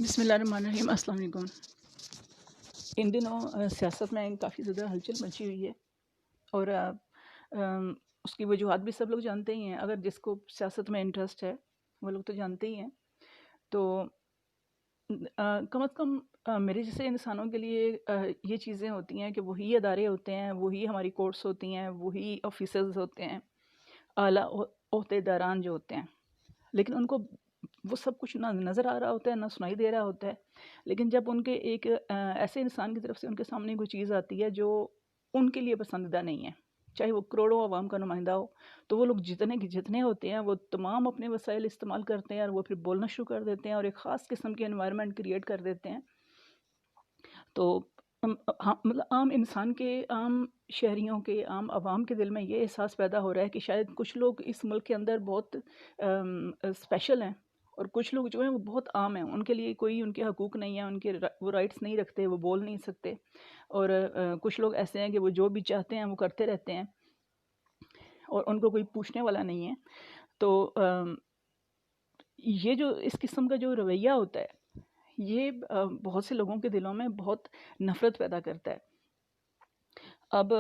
بسم اللہ الرحمن الرحیم۔ السلام علیکم۔ ان دنوں سیاست میں کافی زیادہ ہلچل مچی ہوئی ہے، اور اس کی وجوہات بھی سب لوگ جانتے ہی ہیں۔ اگر جس کو سیاست میں انٹرسٹ ہے وہ لوگ تو جانتے ہی ہیں۔ تو کم از کم میرے جیسے انسانوں کے لیے یہ چیزیں ہوتی ہیں کہ وہی ادارے ہوتے ہیں، وہی ہماری کورٹس ہوتی ہیں، وہی آفیسرز ہوتے ہیں، اعلیٰ عہدے داران جو ہوتے ہیں، لیکن ان کو وہ سب کچھ نہ نظر آ رہا ہوتا ہے، نہ سنائی دے رہا ہوتا ہے۔ لیکن جب ان کے ایک ایسے انسان کی طرف سے ان کے سامنے کوئی چیز آتی ہے جو ان کے لیے پسندیدہ نہیں ہے، چاہے وہ کروڑوں عوام کا نمائندہ ہو، تو وہ لوگ جتنے ہوتے ہیں وہ تمام اپنے وسائل استعمال کرتے ہیں، اور وہ پھر بولنا شروع کر دیتے ہیں، اور ایک خاص قسم کے انوائرمنٹ کریٹ کر دیتے ہیں۔ تو مطلب عام انسان کے، عام شہریوں کے، عام عوام کے دل میں یہ احساس پیدا ہو رہا ہے کہ شاید کچھ لوگ اس ملک کے اندر بہت اسپیشل ہیں، اور کچھ لوگ جو ہیں وہ بہت عام ہیں، ان کے لیے کوئی ان کے حقوق نہیں ہیں، ان کے وہ رائٹس نہیں رکھتے، وہ بول نہیں سکتے، اور کچھ لوگ ایسے ہیں کہ وہ جو بھی چاہتے ہیں وہ کرتے رہتے ہیں، اور ان کو کوئی پوچھنے والا نہیں ہے۔ تو یہ جو اس قسم کا جو رویہ ہوتا ہے، یہ بہت سے لوگوں کے دلوں میں بہت نفرت پیدا کرتا ہے۔ اب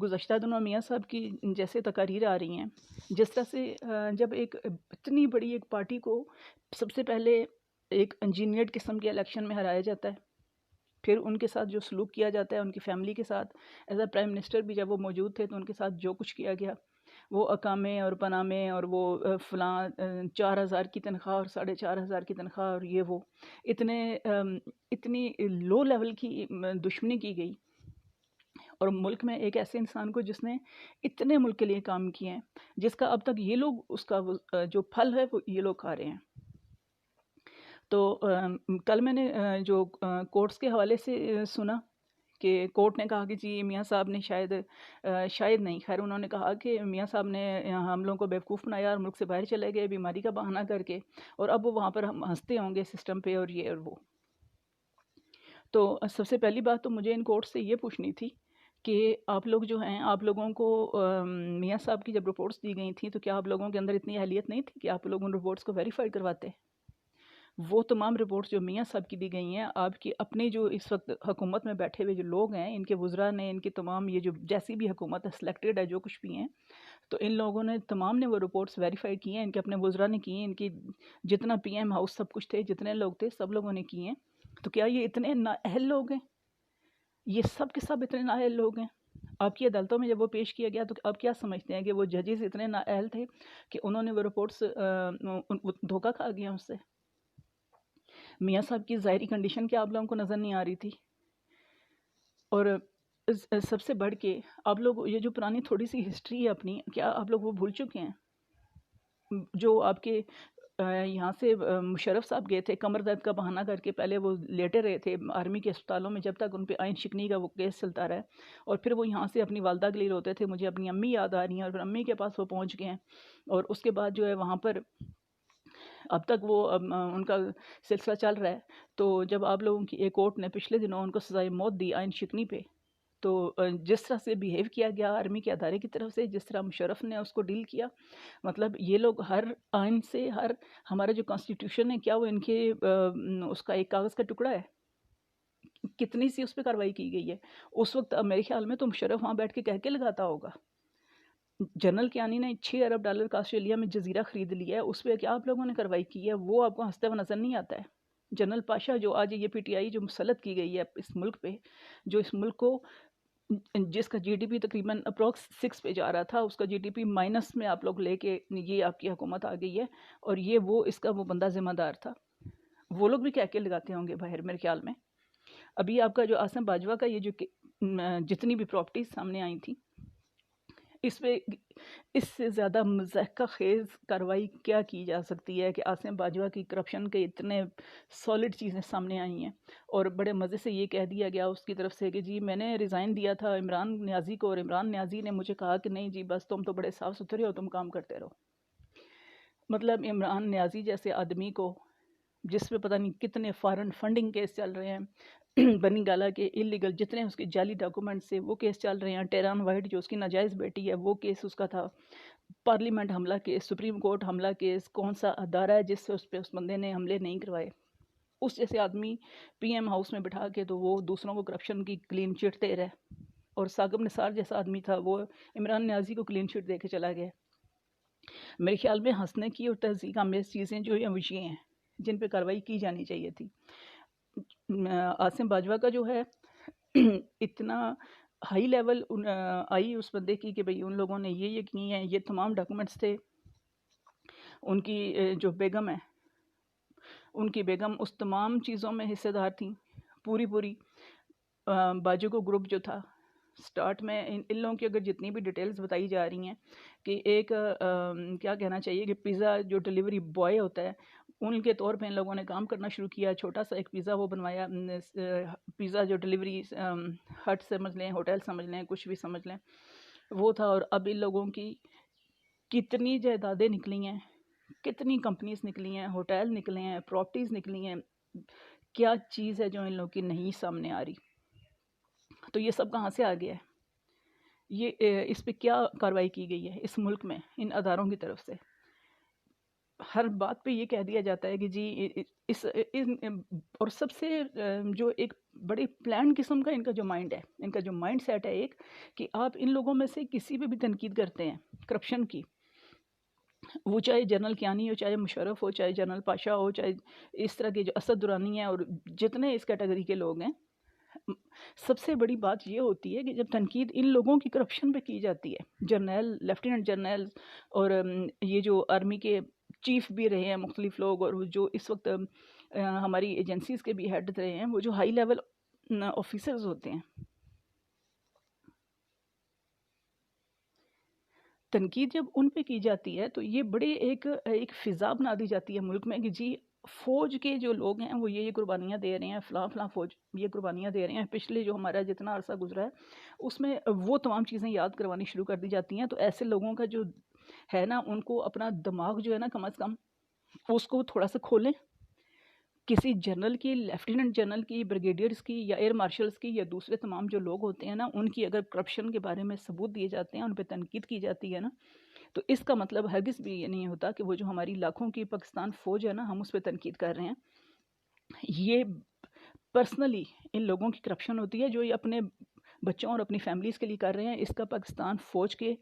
گزشتہ دنوں میاں صاحب کی جیسے تقاریر آ رہی ہیں، جس طرح سے جب ایک اتنی بڑی ایک پارٹی کو سب سے پہلے ایک انجینئرڈ قسم کے الیکشن میں ہرایا جاتا ہے، پھر ان کے ساتھ جو سلوک کیا جاتا ہے، ان کی فیملی کے ساتھ ایز اے پرائم منسٹر بھی جب وہ موجود تھے تو ان کے ساتھ جو کچھ کیا گیا، وہ اقامے اور پنامے، اور وہ فلاں 4,000 کی تنخواہ اور 4,500 کی تنخواہ، اور یہ وہ اتنی لو لیول کی دشمنی کی گئی، اور ملک میں ایک ایسے انسان کو جس نے اتنے ملک کے لیے کام کیے ہیں، جس کا اب تک یہ لوگ اس کا جو پھل ہے وہ یہ لوگ کھا رہے ہیں۔ تو کل میں نے جو کورٹس کے حوالے سے سنا کہ کورٹ نے کہا کہ جی میاں صاحب نے شاید نہیں، خیر انہوں نے کہا کہ میاں صاحب نے ہم لوگوں کو بیوقوف بنایا اور ملک سے باہر چلے گئے بیماری کا بہانہ کر کے، اور اب وہ وہاں پر ہم ہنستے ہوں گے سسٹم پہ اور یہ اور وہ۔ تو سب سے پہلی بات تو مجھے ان کورٹ سے یہ پوچھنی تھی کہ آپ لوگ جو ہیں، آپ لوگوں کو میاں صاحب کی جب رپورٹس دی گئی تھیں تو کیا آپ لوگوں کے اندر اتنی اہلیت نہیں تھی کہ آپ لوگ ان رپورٹس کو ویریفائی کرواتے؟ وہ تمام رپورٹس جو میاں صاحب کی دی گئی ہیں، آپ کی اپنے جو اس وقت حکومت میں بیٹھے ہوئے جو لوگ ہیں، ان کے وزراء نے، ان کے تمام یہ جو جیسی بھی حکومت ہے سلیکٹڈ ہے، جو کچھ بھی ہیں، تو ان لوگوں نے تمام نے وہ رپورٹس ویریفائی کی ہیں، ان کے اپنے وزراء نے کی ہیں، ان کی جتنا پی ایم ہاؤس سب کچھ تھے، جتنے لوگ تھے سب لوگوں نے کی ہیں۔ تو کیا یہ اتنے نااہل لوگ ہیں؟ یہ سب کے سب اتنے نااہل لوگ ہیں؟ آپ کی عدالتوں میں جب وہ پیش کیا گیا تو آپ کیا سمجھتے ہیں کہ وہ ججز اتنے نااہل تھے کہ انہوں نے وہ رپورٹس دھوکہ کھا گیا اس سے؟ میاں صاحب کی ظاہری کنڈیشن کیا آپ لوگوں کو نظر نہیں آ رہی تھی؟ اور سب سے بڑھ کے آپ لوگ یہ جو پرانی تھوڑی سی ہسٹری ہے اپنی، کیا آپ لوگ وہ بھول چکے ہیں؟ جو آپ کے یہاں سے مشرف صاحب گئے تھے کمر درد کا بہانہ کر کے، پہلے وہ لیٹے رہے تھے آرمی کے اسپتالوں میں جب تک ان پہ آئین شکنی کا وہ کیس چلتا رہا، اور پھر وہ یہاں سے اپنی والدہ کے لیے روتے تھے۔ مجھے اپنی امی یاد آ رہی ہیں، اور پھر امی کے پاس وہ پہنچ گئے ہیں، اور اس کے بعد جو ہے وہاں پر اب تک وہ ان کا سلسلہ چل رہا ہے۔ تو جب آپ لوگوں کی ایک کورٹ نے پچھلے دنوں ان کو سزائے موت دی آئین شکنی پہ، تو جس طرح سے بیہیو کیا گیا آرمی کے ادارے کی طرف سے، جس طرح مشرف نے اس کو ڈیل کیا، مطلب یہ لوگ ہر آئین سے، ہر ہمارا جو کانسٹیٹیوشن ہے، کیا وہ ان کے اس کا ایک کاغذ کا ٹکڑا ہے؟ کتنی سی اس پہ کارروائی کی گئی ہے؟ اس وقت میرے خیال میں تو مشرف وہاں بیٹھ کے کہہ کے لگاتا ہوگا۔ جنرل کیانی نے $6 ارب کا آسٹریلیا میں جزیرہ خرید لیا ہے، اس پہ کیا آپ لوگوں نے کارروائی کی ہے؟ وہ آپ کو ہنستے ہوئے نظر نہیں آتا ہے؟ جنرل پاشا جو آج یہ پی ٹی آئی جو مسلط کی گئی ہے اس ملک پہ، جو اس ملک کو، جس کا جی ڈی پی تقریباً اپروکس 6 پہ جا رہا تھا، اس کا جی ڈی پی مائنس میں آپ لوگ لے کے یہ آپ کی حکومت آ گئی ہے، اور یہ وہ اس کا وہ بندہ ذمہ دار تھا۔ وہ لوگ بھی کہہ کے لگاتے ہوں گے باہر میرے خیال میں۔ ابھی آپ کا جو عاصم باجوہ کا یہ جو جتنی بھی پراپرٹیز سامنے آئی تھیں، اس پہ اس سے زیادہ مضحکہ خیز کارروائی کیا کی جا سکتی ہے کہ عاصم باجوہ کی کرپشن کے اتنے سالڈ چیزیں سامنے آئی ہیں، اور بڑے مزے سے یہ کہہ دیا گیا اس کی طرف سے کہ جی میں نے ریزائن دیا تھا عمران نیازی کو، اور عمران نیازی نے مجھے کہا کہ نہیں جی بس تم تو بڑے صاف ستھرے ہو، تم کام کرتے رہو۔ مطلب عمران نیازی جیسے آدمی کو، جس پہ پتہ نہیں کتنے فارن فنڈنگ کیس چل رہے ہیں، بنی گالا کے اللیگل جتنے اس کے جعلی ڈاکومنٹ سے وہ کیس چل رہے ہیں، ٹیران وائٹ جو اس کی ناجائز بیٹی ہے وہ کیس اس کا تھا، پارلیمنٹ حملہ کیس، سپریم کورٹ حملہ کیس، کون سا ادارہ ہے جس سے اس پہ اس بندے نے حملے نہیں کروائے. اس جیسے آدمی پی ایم ہاؤس میں بٹھا کے تو وہ دوسروں کو کرپشن کی کلین چٹ دے رہا ہے. اور ثاقب نثار جیسا آدمی تھا وہ عمران نیازی کو کلین چٹ دے کے چلا گیا. میرے خیال میں ہنسنے کی اور تہذیب آمیز چیزیں جو ہیں وہ یہ ہیں جن پہ کارروائی کی جانی چاہیے تھی. عاصم باجوہ کا جو ہے اتنا ہائی لیول آئی اس بندے کی کہ بھئی ان لوگوں نے یہ کی ہیں، یہ تمام ڈاکومنٹس تھے. ان کی جو بیگم ہے، ان کی بیگم اس تمام چیزوں میں حصے دار تھیں پوری. باجو کو گروپ جو تھا سٹارٹ میں ان لوگوں کی اگر جتنی بھی ڈیٹیلز بتائی جا رہی ہیں کہ ایک کیا کہنا چاہیے کہ پیزا جو ڈیلیوری بوائے ہوتا ہے ان کے طور پہ ان لوگوں نے کام کرنا شروع کیا. چھوٹا سا ایک پیزا وہ بنوایا، پیزا جو ڈیلیوری ہٹ سمجھ لیں، ہوٹل سمجھ لیں، کچھ بھی سمجھ لیں وہ تھا. اور اب ان لوگوں کی کتنی جائیدادیں نکلی ہیں، کتنی کمپنیز نکلی ہیں، ہوٹل نکلے ہیں، پراپرٹیز نکلی ہیں. کیا چیز ہے جو ان لوگوں کی نہیں سامنے آ رہی؟ تو یہ سب کہاں سے آ گیا ہے؟ یہ اس پہ کیا کارروائی کی گئی ہے اس ملک میں ان اداروں کی طرف سے؟ ہر بات پہ یہ کہہ دیا جاتا ہے کہ جی اور سب سے جو ایک بڑے پلان قسم کا ان کا جو مائنڈ ہے، ان کا جو مائنڈ سیٹ ہے ایک، کہ آپ ان لوگوں میں سے کسی پہ بھی تنقید کرتے ہیں کرپشن کی، وہ چاہے جنرل کیانی ہو، چاہے مشرف ہو، چاہے جنرل پاشا ہو، چاہے اس طرح کے جو اسد درانی ہیں اور جتنے اس کیٹیگری کے لوگ ہیں، سب سے بڑی بات یہ ہوتی ہے کہ جب تنقید ان لوگوں کی کرپشن پہ کی جاتی ہے، جرنیل، لیفٹیننٹ جرنیل اور یہ جو آرمی کے چیف بھی رہے ہیں مختلف لوگ، اور جو اس وقت ہماری ایجنسیز کے بھی ہیڈ رہے ہیں، وہ جو ہائی لیول آفیسرز ہوتے ہیں، تنقید جب ان پہ کی جاتی ہے تو یہ بڑے ایک فضا بنا دی جاتی ہے ملک میں کہ جی فوج کے جو لوگ ہیں وہ یہ قربانیاں دے رہے ہیں، فلاں فوج یہ قربانیاں دے رہے ہیں. پچھلے جو ہمارا جتنا عرصہ گزرا ہے اس میں وہ تمام چیزیں یاد کروانی شروع کر دی جاتی ہیں. تو ایسے لوگوں کا جو ہے نا، ان کو اپنا دماغ جو ہے نا کم از کم اس کو تھوڑا سا کھولیں. کسی جنرل کی، لیفٹیننٹ جنرل کی، بریگیڈیئرز کی یا ایئر مارشلز کی یا دوسرے تمام جو لوگ ہوتے ہیں نا، ان کی اگر کرپشن کے بارے میں ثبوت دیے جاتے ہیں، ان پہ تنقید کی جاتی ہے نا، تو اس کا مطلب ہرگز بھی یہ نہیں ہوتا کہ وہ جو ہماری لاکھوں کی پاکستان فوج ہے نا، ہم اس پہ تنقید کر رہے ہیں. یہ پرسنلی ان لوگوں کی کرپشن ہوتی ہے جو یہ اپنے بچوں اور اپنی فیملیز کے لیے کر رہے ہیں. اس کا پاکستان فوج کے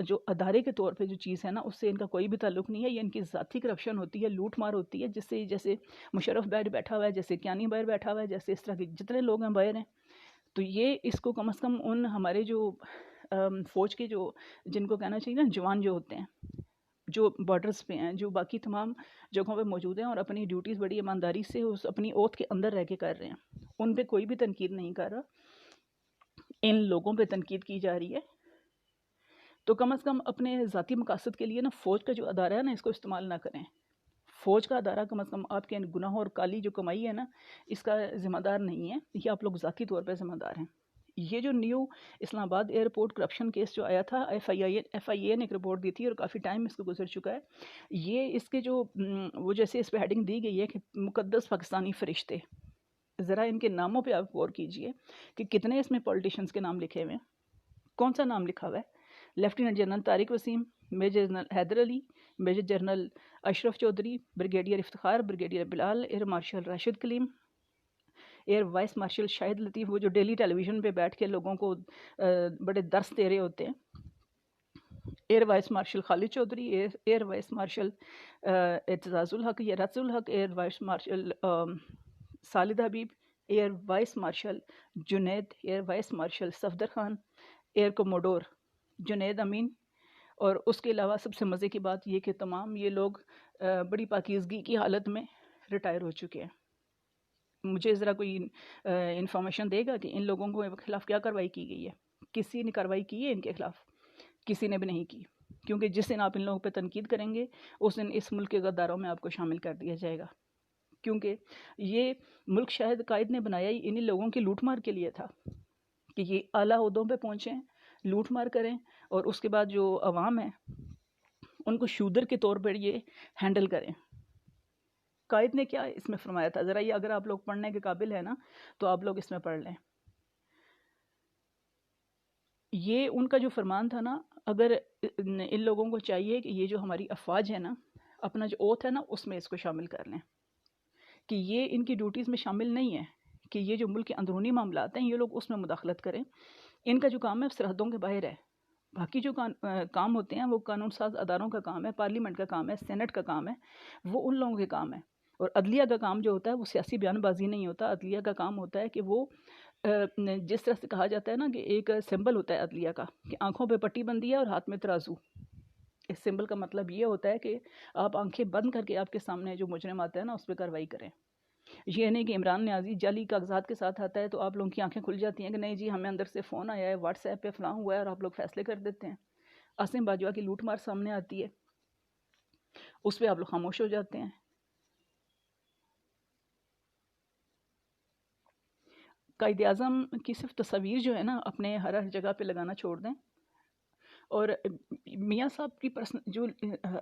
جو ادارے کے طور پہ جو چیز ہے نا، اس سے ان کا کوئی بھی تعلق نہیں ہے. یہ ان کی ذاتی کرپشن ہوتی ہے، لوٹ مار ہوتی ہے، جس سے جیسے مشرف باہر بیٹھا ہوا ہے، جیسے کیانی باہر بیٹھا ہوا ہے، جیسے اس طرح کے جتنے لوگ ہیں باہر ہیں. تو یہ اس کو کم از کم ان ہمارے جو فوج کے جو جن کو کہنا چاہیے نا جوان جو ہوتے ہیں، جو بارڈرز پہ ہیں، جو باقی تمام جگہوں پہ موجود ہیں اور اپنی ڈیوٹیز بڑی ایمانداری سے اس اپنی اوتھ کے اندر رہ کے کر رہے ہیں، ان پہ کوئی بھی تنقید نہیں کر رہا. ان لوگوں پہ تنقید کی جا رہی ہے. تو کم از کم اپنے ذاتی مقاصد کے لیے نا فوج کا جو ادارہ ہے نا، اس کو استعمال نہ کریں. فوج کا ادارہ کم از کم آپ کے گناہوں اور کالی جو کمائی ہے نا، اس کا ذمہ دار نہیں ہے. یہ آپ لوگ ذاتی طور پہ ذمہ دار ہیں. یہ جو نیو اسلام آباد ایئرپورٹ کرپشن کیس جو آیا تھا، ایف آئی اے نے ایک رپورٹ دی تھی اور کافی ٹائم اس کو گزر چکا ہے. یہ اس کے جو وہ جیسے اس پہ ہیڈنگ دی گئی ہے کہ مقدس پاکستانی فرشتے، ذرا ان کے ناموں پہ آپ غور کیجئے کہ کتنے اس میں پولیٹیشنز کے نام لکھے ہوئے ہیں. کون سا نام لکھا ہوا ہے؟ Lieutenant general Tariq Waseem, major general Haider Ali, major general Ashraf Chaudhry, brigadier Iftikhar, brigadier Bilal, air marshal Rashid Kaleem, air vice marshal Shahid Latif, وہ جو ڈیلی ٹیلی ویژن پہ بیٹھ کے لوگوں کو بڑے درس دے رہے ہوتے ہیں، air vice marshal Khalid Chaudhry, air vice marshal Aitzaz ul-Haq یا رز ul-Haq, air vice marshal Khalid Habib, air vice marshal Junaid, air vice marshal Safdar Khan, air commodore Junaid Amin. اور اس کے علاوہ سب سے مزے کی بات یہ کہ تمام یہ لوگ بڑی پاکیزگی کی حالت میں ریٹائر ہو چکے ہیں. مجھے ذرا کوئی انفارمیشن دے گا کہ ان لوگوں کے خلاف کیا کارروائی کی گئی ہے؟ کسی نے کارروائی کی ہے ان کے خلاف؟ کسی نے بھی نہیں کی. کیونکہ جس دن آپ ان لوگوں پہ تنقید کریں گے اس دن اس ملک کے غداروں میں آپ کو شامل کر دیا جائے گا. کیونکہ یہ ملک شاید قائد نے بنایا ہی انہی لوگوں کی لوٹ مار کے لیے تھا کہ یہ اعلیٰ عہدوں پہ پہنچیں، لوٹ مار کریں، اور اس کے بعد جو عوام ہے ان کو شودر کے طور پر یہ ہینڈل کریں. قائد نے کیا اس میں فرمایا تھا؟ ذرا یہ اگر آپ لوگ پڑھنے کے قابل ہیں نا تو آپ لوگ اس میں پڑھ لیں. یہ ان کا جو فرمان تھا نا، اگر ان لوگوں کو چاہیے کہ یہ جو ہماری افواج ہے نا، اپنا جو اوتھ ہے نا اس میں اس کو شامل کر لیں، کہ یہ ان کی ڈیوٹیز میں شامل نہیں ہے کہ یہ جو ملک کے اندرونی معاملات ہیں یہ لوگ اس میں مداخلت کریں. ان کا جو کام ہے سرحدوں کے باہر ہے. باقی جو کام ہوتے ہیں وہ قانون ساز اداروں کا کام ہے، پارلیمنٹ کا کام ہے، سینٹ کا کام ہے، وہ ان لوگوں کے کام ہے. اور عدلیہ کا کام جو ہوتا ہے وہ سیاسی بیان بازی نہیں ہوتا. عدلیہ کا کام ہوتا ہے کہ وہ جس طرح سے کہا جاتا ہے نا کہ ایک سمبل ہوتا ہے عدلیہ کا کہ آنکھوں پہ پٹی بندھی ہے اور ہاتھ میں ترازو. اس سمبل کا مطلب یہ ہوتا ہے کہ آپ آنکھیں بند کر کے آپ کے سامنے جو مجرم آتا ہے نا اس پہ کارروائی کریں. یہ نہیں کہ عمران نیازی جعلی کاغذات کے ساتھ آتا ہے تو آپ لوگوں کی آنکھیں کھل جاتی ہیں کہ نہیں جی ہمیں اندر سے فون آیا ہے، واٹس ایپ پہ فلاں ہوا ہے، اور آپ لوگ فیصلے کر دیتے ہیں. عاصم باجوہ کی لوٹ مار سامنے آتی ہے، اس پہ آپ لوگ خاموش ہو جاتے ہیں. قائد اعظم کی صرف تصاویر جو ہے نا اپنے ہر جگہ پہ لگانا چھوڑ دیں. اور میاں صاحب کی جو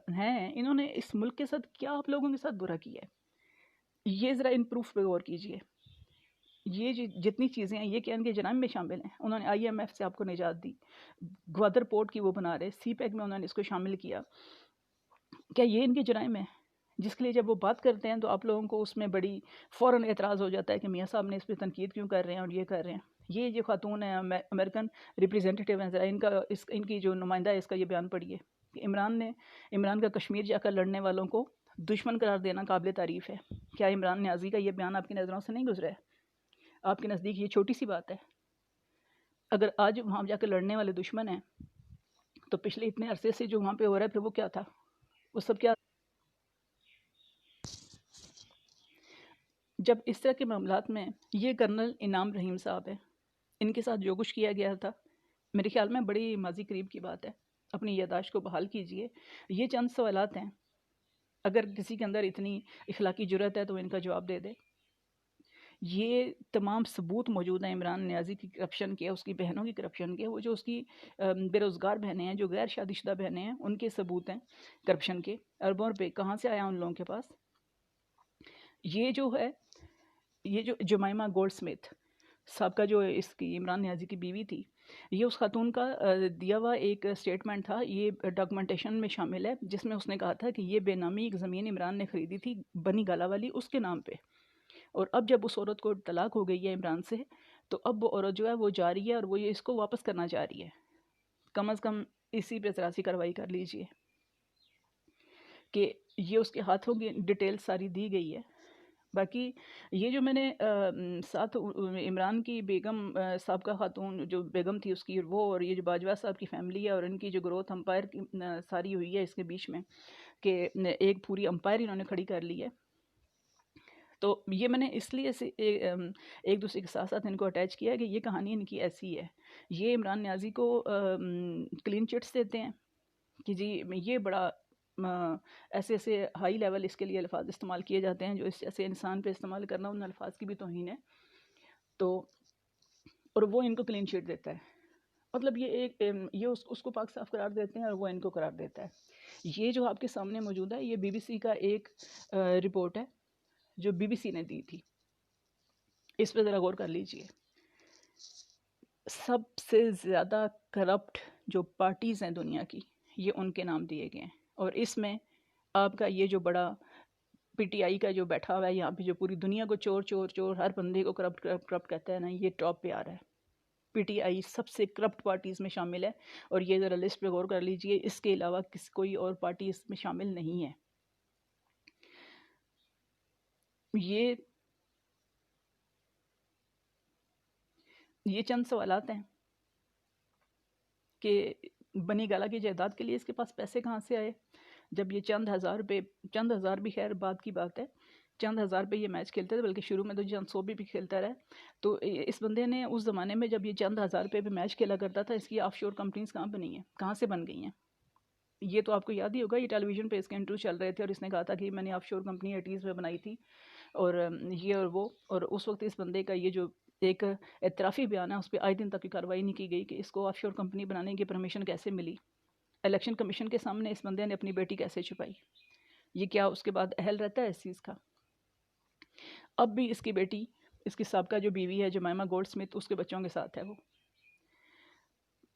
ہیں انہوں نے اس ملک کے ساتھ کیا آپ لوگوں کے ساتھ برا کیا ہے، یہ ذرا ان پروف پہ غور کیجئے. یہ جتنی چیزیں ہیں یہ کیا ان کے جرائم میں شامل ہیں؟ انہوں نے آئی ایم ایف سے آپ کو نجات دی، گوادر پورٹ کی وہ بنا رہے، سی پیک میں انہوں نے اس کو شامل کیا. کیا یہ ان کے جرائم ہیں؟ جس کے لیے جب وہ بات کرتے ہیں تو آپ لوگوں کو اس میں بڑی فوراً اعتراض ہو جاتا ہے کہ میاں صاحب نے اس پہ تنقید کیوں کر رہے ہیں اور یہ کر رہے ہیں. یہ جو خاتون ہیں امریکن ریپریزنٹیٹیو ہیں، ذرا ان کی جو نمائندہ ہے اس کا یہ بیان پڑھیے کہ عمران کا کشمیر جا کر لڑنے والوں کو دشمن قرار دینا قابل تعریف ہے. کیا عمران نیازی کا یہ بیان آپ کی نظروں سے نہیں گزرا ہے؟ آپ کے نزدیک یہ چھوٹی سی بات ہے؟ اگر آج وہاں جا کے لڑنے والے دشمن ہیں تو پچھلے اتنے عرصے سے جو وہاں پہ ہو رہا ہے پھر وہ کیا تھا؟ وہ سب کیا؟ جب اس طرح کے معاملات میں یہ کرنل انعام رحیم صاحب ہے، ان کے ساتھ جو کچھ کیا گیا تھا میرے خیال میں بڑی ماضی قریب کی بات ہے. اپنی یادداشت کو بحال کیجئے. یہ چند سوالات ہیں، اگر کسی کے اندر اتنی اخلاقی جرأت ہے تو ان کا جواب دے دے. یہ تمام ثبوت موجود ہیں عمران نیازی کی کرپشن کے، اس کی بہنوں کی کرپشن کے، وہ جو اس کی بے روزگار بہنیں ہیں، جو غیر شادی شدہ بہنیں ہیں، ان کے ثبوت ہیں کرپشن کے. اربوں روپے کہاں سے آیا ان لوگوں کے پاس؟ یہ جو ہے، یہ جو جمائمہ گولڈ سمتھ سابقہ جو اس کی عمران نیازی کی بیوی تھی، یہ اس خاتون کا دیا ہوا ایک سٹیٹمنٹ تھا، یہ ڈاکومنٹیشن میں شامل ہے، جس میں اس نے کہا تھا کہ یہ بے نامی ایک زمین عمران نے خریدی تھی بنی گالا والی اس کے نام پہ، اور اب جب اس عورت کو طلاق ہو گئی ہے عمران سے تو اب وہ عورت جو ہے وہ جا رہی ہے اور وہ یہ اس کو واپس کرنا چاہ رہی ہے. کم از کم اسی پہ ذرا سی کارروائی کر لیجئے کہ یہ اس کے ہاتھوں کی ڈیٹیل ساری دی گئی ہے. باقی یہ جو میں نے ساتھ عمران کی بیگم سابقہ خاتون جو بیگم تھی اس کی، وہ اور یہ جو باجوہ صاحب کی فیملی ہے اور ان کی جو گروتھ امپائر کی ساری ہوئی ہے اس کے بیچ میں، کہ ایک پوری امپائر انہوں نے کھڑی کر لی ہے. تو یہ میں نے اس لیے سے ایک دوسرے کے ساتھ ساتھ ان کو اٹیچ کیا ہے کہ یہ کہانی ان کی ایسی ہے. یہ عمران نیازی کو کلین چٹس دیتے ہیں کہ جی یہ بڑا ایسے ایسے ہائی لیول اس کے لیے الفاظ استعمال کیے جاتے ہیں جو اس ایسے انسان پہ استعمال کرنا ان الفاظ کی بھی توہین ہے. تو اور وہ ان کو کلین چٹ دیتا ہے، مطلب یہ ایک یہ اس کو پاک صاف قرار دیتے ہیں اور وہ ان کو قرار دیتا ہے. یہ جو آپ کے سامنے موجود ہے یہ بی بی سی کا ایک رپورٹ ہے جو بی بی سی نے دی تھی، اس پہ ذرا غور کر لیجئے. سب سے زیادہ کرپٹ جو پارٹیز ہیں دنیا کی یہ ان کے نام دیے گئے ہیں، اور اس میں آپ کا یہ جو بڑا پی ٹی آئی کا جو بیٹھا ہوا ہے یہاں پہ جو پوری دنیا کو چور چور چور ہر بندے کو کرپٹ کہتا ہے نا، یہ ٹاپ پہ آ رہا ہے. پی ٹی آئی سب سے کرپٹ پارٹیز میں شامل ہے، اور یہ ذرا لسٹ پہ غور کر لیجئے، اس کے علاوہ کوئی اور پارٹی اس میں شامل نہیں ہے. یہ چند سوالات ہیں کہ بنی گالا کی جائیداد کے لیے اس کے پاس پیسے کہاں سے آئے؟ جب یہ چند ہزار بھی خیر بعد کی بات ہے، چند ہزار پہ یہ میچ کھیلتے تھے، بلکہ شروع میں تو چند سو بھی کھیلتا رہا. تو اس بندے نے اس زمانے میں جب یہ چند ہزار پہ میچ کھیلا کرتا تھا، اس کی آف شور کمپنیز کہاں بنی ہیں، کہاں سے بن گئی ہیں؟ یہ تو آپ کو یاد ہی ہوگا، یہ ٹیلی ویژن پہ اس کے انٹرویو چل رہے تھے اور اس نے کہا تھا کہ میں نے آف شور کمپنی 80s میں بنائی تھی، اور یہ اور وہ. اور اس وقت اس بندے کا یہ جو ایک اعترافی بیان ہے اس پہ آئے دن تک کارروائی نہیں کی گئی کہ اس کو آف شور کمپنی بنانے کی پرمیشن کیسے ملی. الیکشن کمیشن کے سامنے اس بندے نے اپنی بیٹی کیسے چھپائی؟ یہ کیا اس کے بعد اہل رہتا ہے اس چیز کا؟ اب بھی اس کی بیٹی، اس کی سابقہ جو بیوی ہے جمائمہ گولڈ سمتھ، اس کے بچوں کے ساتھ ہے. وہ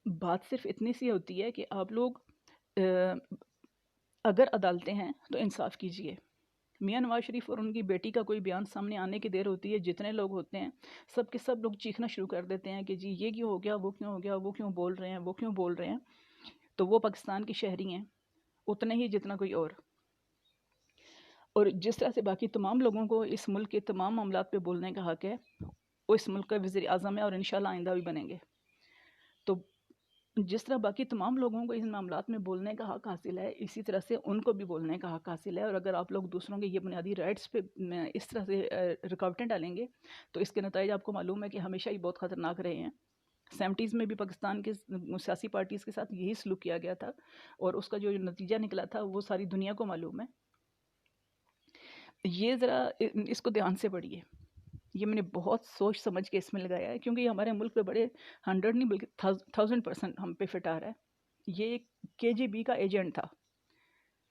بات صرف اتنی سی ہوتی ہے کہ آپ لوگ اگر عدالتیں ہیں تو انصاف کیجیے. میاں نواز شریف اور ان کی بیٹی کا کوئی بیان سامنے آنے کی دیر ہوتی ہے، جتنے لوگ ہوتے ہیں سب کے سب لوگ چیخنا شروع کر دیتے ہیں کہ جی یہ کیوں ہو گیا، وہ کیوں ہو گیا، وہ کیوں بول رہے ہیں، وہ کیوں بول رہے ہیں. تو وہ پاکستان کی شہری ہیں اتنے ہی جتنا کوئی اور جس طرح سے باقی تمام لوگوں کو اس ملک کے تمام معاملات پہ بولنے کا حق ہے، وہ اس ملک کا وزیر اعظم ہے اور انشاءاللہ آئندہ بھی بنیں گے. تو جس طرح باقی تمام لوگوں کو ان معاملات میں بولنے کا حق حاصل ہے، اسی طرح سے ان کو بھی بولنے کا حق حاصل ہے. اور اگر آپ لوگ دوسروں کے یہ بنیادی رائٹس پہ اس طرح سے رکاوٹیں ڈالیں گے تو اس کے نتائج آپ کو معلوم ہے کہ ہمیشہ ہی بہت خطرناک رہے ہیں. 70s میں بھی پاکستان کے سیاسی پارٹیز کے ساتھ یہی سلوک کیا گیا تھا اور اس کا جو نتیجہ نکلا تھا وہ ساری دنیا کو معلوم ہے. یہ ذرا اس کو دھیان سے پڑھیے. یہ میں نے بہت سوچ سمجھ کے اس میں لگایا ہے کیونکہ یہ ہمارے ملک پہ بڑے 100 نہیں بلکہ 1000% ہم پہ فٹ آ رہا ہے. یہ ایک KGB کا ایجنٹ تھا،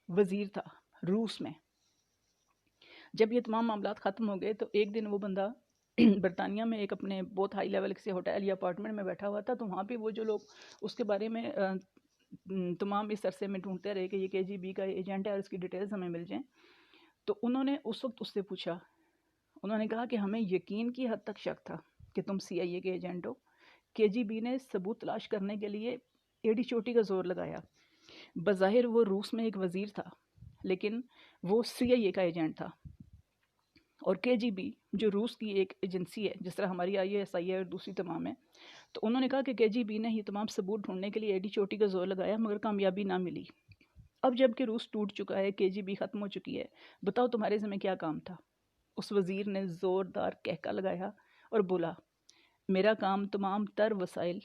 وزیر تھا روس میں. جب یہ تمام معاملات ختم ہو گئے تو ایک دن وہ بندہ برطانیہ میں ایک اپنے بہت ہائی لیول سے ہوٹل یا اپارٹمنٹ میں بیٹھا ہوا تھا. تو وہاں پہ وہ جو لوگ اس کے بارے میں تمام اس عرصے میں ڈھونڈتے رہے کہ یہ KGB کا ایجنٹ ہے اور اس کی ڈیٹیلز ہمیں مل جائیں. تو انہوں نے اس وقت اس سے پوچھا، انہوں نے کہا کہ ہمیں یقین کی حد تک شک تھا کہ تم CIA کے ایجنٹ ہو. KGB نے ثبوت تلاش کرنے کے لیے ایڑی چوٹی کا زور لگایا. بظاہر وہ روس میں ایک وزیر تھا لیکن وہ CIA کا ایجنٹ تھا. اور KGB جو روس کی ایک ایجنسی ہے جس طرح ہماری ISI ہے اور دوسری تمام ہے، تو انہوں نے کہا کہ KGB نے یہ تمام ثبوت ڈھونڈنے کے لیے ایڑی چوٹی کا زور لگایا مگر کامیابی نہ ملی. اب جب کہ روس ٹوٹ چکا ہے، KGB ختم ہو چکی ہے، بتاؤ تمہارے ذمہ کیا کام تھا؟ اس وزیر نے زوردار کہکا لگایا اور بولا، میرا کام تمام تر وسائل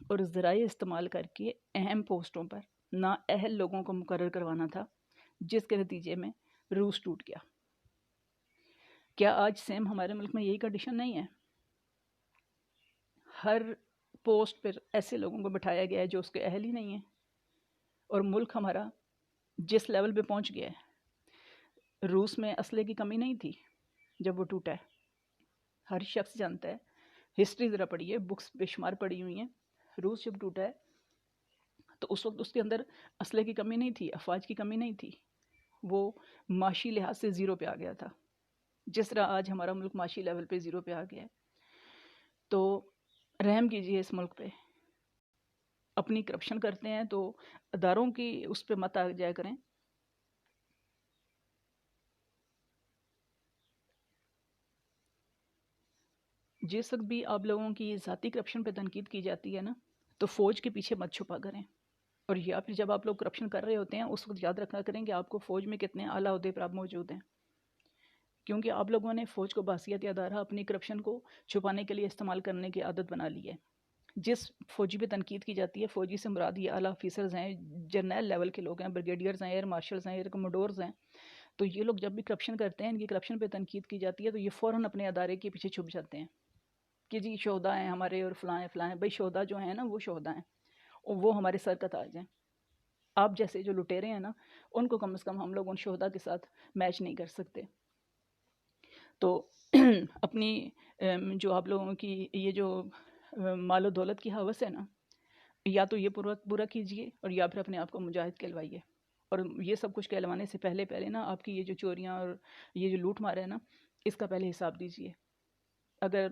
اور ذرائع استعمال کر کے اہم پوسٹوں پر نااہل لوگوں کو مقرر کروانا تھا، جس کے نتیجے میں روس ٹوٹ گیا. کیا آج سیم ہمارے ملک میں یہی کنڈیشن نہیں ہے؟ ہر پوسٹ پر ایسے لوگوں کو بٹھایا گیا ہے جو اس کے اہل ہی نہیں ہیں اور ملک ہمارا جس لیول پہ پہنچ گیا ہے. روس میں اسلحے کی کمی نہیں تھی جب وہ ٹوٹا ہے، ہر شخص جانتا ہے. ہسٹری ذرا پڑھی ہے، بکس بے شمار پڑھی ہوئی ہیں. روس جب ٹوٹا ہے تو اس وقت اس کے اندر اسلحے کی کمی نہیں تھی، افواج کی کمی نہیں تھی. وہ معاشی لحاظ سے زیرو پہ آ گیا تھا جس طرح آج ہمارا ملک معاشی لیول پہ زیرو پہ آ گیا ہے. تو رحم کیجیے اس ملک پہ. اپنی کرپشن کرتے ہیں تو اداروں کی اس پہ مت آ جایا کریں. جس وقت بھی آپ لوگوں کی ذاتی کرپشن پہ تنقید کی جاتی ہے نا تو فوج کے پیچھے مت چھپا کریں. اور یا پھر جب آپ لوگ کرپشن کر رہے ہوتے ہیں اس وقت یاد رکھا کریں کہ آپ کو فوج میں کتنے اعلیٰ عہدے پر آپ موجود ہیں، کیونکہ آپ لوگوں نے فوج کو بحثیت ادارہ اپنی کرپشن کو چھپانے کے لیے استعمال کرنے کی عادت بنا لی ہے. جس فوجی پہ تنقید کی جاتی ہے، فوجی سے مراد یہ اعلیٰ آفیسرز ہیں، جرنیل لیول کے لوگ ہیں، بریگیڈیئرز ہیں، ایئر مارشلز ہیں، ایئر کموڈورز ہیں. تو یہ لوگ جب بھی کرپشن کرتے ہیں، ان کی کرپشن پہ تنقید کی جاتی ہے تو یہ فوراً اپنے ادارے کے پیچھے چھپ جاتے ہیں کہ جی شہدا ہیں ہمارے اور فلاں فلاں. بھائی شہدا جو ہیں نا وہ شہدا ہیں، وہ ہمارے سر کا تاج ہیں. آپ جیسے جو لٹیرے ہیں نا ان کو کم از کم ہم لوگ ان شہدا کے ساتھ میچ نہیں کر سکتے. تو اپنی جو آپ لوگوں کی یہ جو مال و دولت کی ہوس ہے نا، یا تو یہ پورا کیجئے اور یا پھر اپنے آپ کو مجاہد کہلوائیے. اور یہ سب کچھ کہلوانے سے پہلے نا آپ کی یہ جو چوریاں اور یہ جو لوٹ مارے ہیں نا اس کا پہلے حساب دیجئے. اگر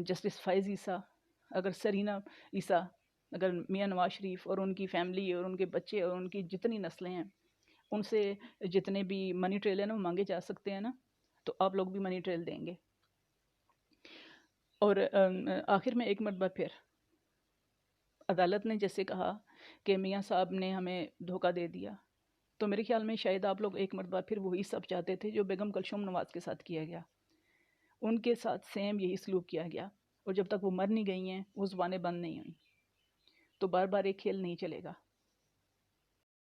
جسٹس فائز عیسیٰ، اگر سرینہ عیسیٰ، اگر میاں نواز شریف اور ان کی فیملی اور ان کے بچے اور ان کی جتنی نسلیں ہیں ان سے جتنے بھی منی ٹریل ہیں نا وہ مانگے جا سکتے ہیں نا تو آپ لوگ بھی منی ٹریل دیں گے. اور آخر میں ایک مرتبہ پھر عدالت نے جیسے کہا کہ میاں صاحب نے ہمیں دھوکہ دے دیا، تو میرے خیال میں شاید آپ لوگ ایک مرتبہ پھر وہی سب چاہتے تھے جو بیگم کلثوم نواز کے ساتھ کیا گیا. ان کے ساتھ سیم یہی سلوک کیا گیا اور جب تک وہ مر نہیں گئی ہیں وہ زبانیں بند نہیں ہوئیں. تو بار بار ایک کھیل نہیں چلے گا.